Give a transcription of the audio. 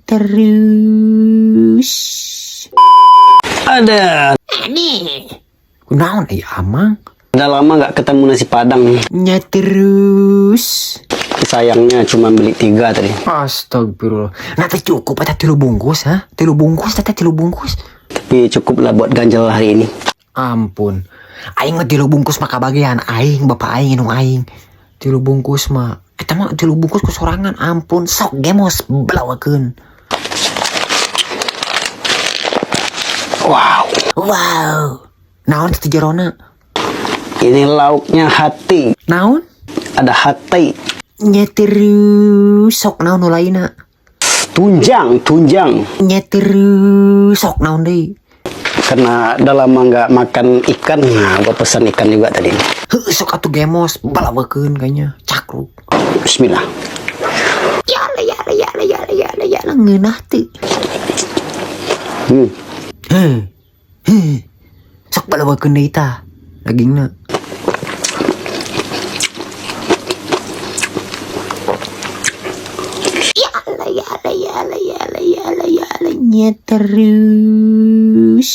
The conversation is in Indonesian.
terus. Ada. Aneh. Kunaon amang? Udah lama nggak ketemu nasi padang nih. Terus. Sayangnya cuma beli 3 tadi. Astagfirullah. Nah, cukup atau 3 bungkus, ha? 3 bungkus, 3 bungkus. Tapi cukup lah buat ganjel hari ini. Ampun. Aing mah 3 bungkus mah kabagian aing, bapak aing nu aing. 3 bungkus mah. Eta mah 3 bungkus kesorangan. Ampun, sok gemos belawakeun. Wow. Wow. Naon teh jerona? Ini lauknya hati. Naon? Ada hati. Terus sok naon nu lainna? Tunjang. Terus sok naon deui? Karena udah lama nggak makan ikan, nah gue pesan ikan juga tadi. Sok atuh gemos balawakeun kayaknya cakruk. Bismillah. Ya ngeunah teh. Sok balawakeun deui tah dagingna. Ya terus.